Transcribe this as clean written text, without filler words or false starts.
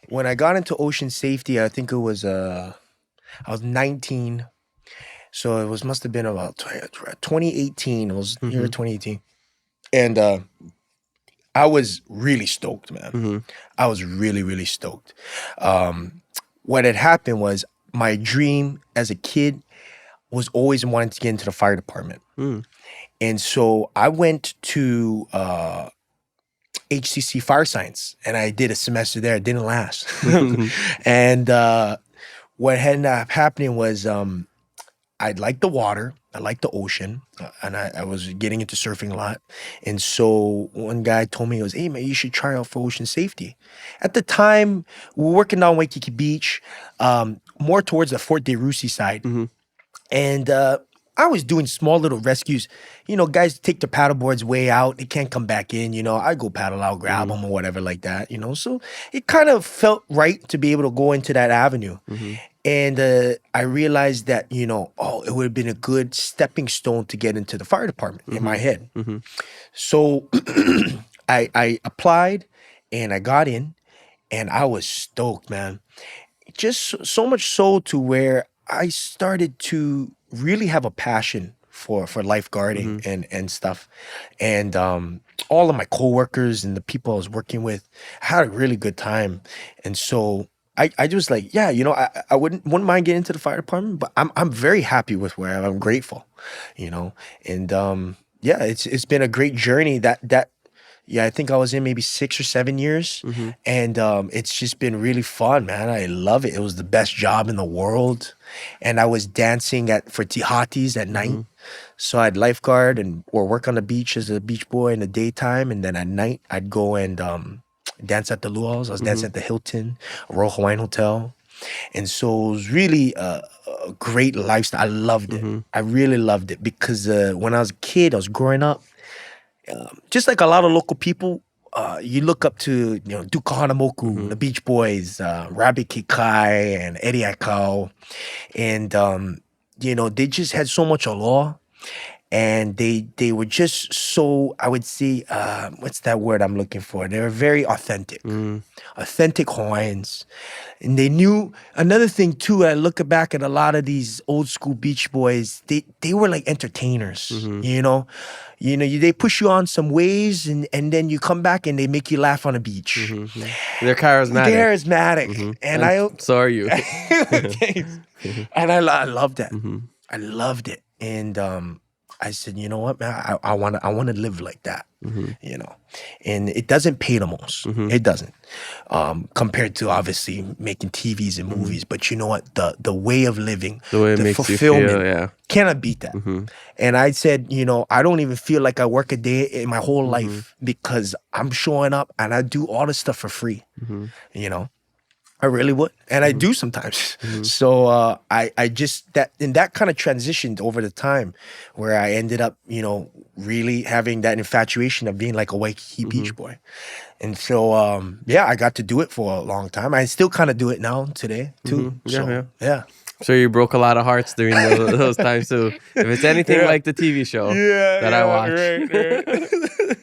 when I got into ocean safety, I think it was I was 19, so it was must have been about 2018. It was year Mm-hmm. 2018, and I was really stoked, man. Mm-hmm. I was really really stoked. What had happened was my dream as a kid was always wanting to get into the fire department, Mm. and so I went to HCC Fire Science, and I did a semester there. It didn't last, and what ended up happening was I liked the water, I liked the ocean, and I was getting into surfing a lot. And so one guy told me, he goes, "Hey man, you should try out for ocean safety." At the time, we were working on Waikiki Beach, more towards the Fort De Rusi side. Mm-hmm. And I was doing small little rescues. You know, guys take their paddleboards way out. They can't come back in. You know, I go paddle out, grab them or whatever like that, you know. So it kind of felt right to be able to go into that avenue. Mm-hmm. And I realized that, you know, oh, it would have been a good stepping stone to get into the fire department in my head. Mm-hmm. So I applied and I got in and I was stoked, man. Just so much so to where I started to really have a passion for lifeguarding and stuff. And all of my coworkers and the people I was working with had a really good time. And so I just like, yeah, you know, I wouldn't mind getting into the fire department, but I'm very happy with where I'm grateful, you know. And yeah, it's been a great journey that yeah, I think I was in maybe 6 or 7 years, Mm-hmm. and it's just been really fun, man. I love it. It was the best job in the world, and I was dancing for Tihatis at night. So I'd lifeguard or work on the beach as a beach boy in the daytime, and then at night I'd go and dance at the luau's. I was dancing at the Hilton, Royal Hawaiian Hotel, and so it was really a great lifestyle. I loved it. I really loved it because when I was a kid, I was growing up. Just like a lot of local people, you look up to, you know, Duke Kahanamoku, the Beach Boys, Rabbit Kikai, and Eddie Aikau. And, you know, they just had so much aloha. And they were just so, I would say, what's that word I'm looking for? They were very authentic. Authentic Hawaiians. And they knew another thing too. I look back at a lot of these old school beach boys. They were like entertainers. You know, they push you on some waves, and then you come back and they make you laugh on a beach. They're charismatic. And so are you. Thanks. And I loved that. I loved it. And I said, you know what, man, I want to live like that. You know, and it doesn't pay the most. It doesn't, compared to obviously making TVs and movies. But you know what, the way of living, The way it the makes you fulfillment, feel, yeah. cannot beat that. And I said, you know, I don't even feel like I work a day in my whole life because I'm showing up and I do all this stuff for free. You know, I really would, and I do sometimes. So I just that kind of transitioned over the time, where I ended up, you know, really having that infatuation of being like a Waikiki beach boy, and so yeah, I got to do it for a long time. I still kind of do it now today too. Yeah. So you broke a lot of hearts during those times too. If it's anything like the TV show that I watch. Right.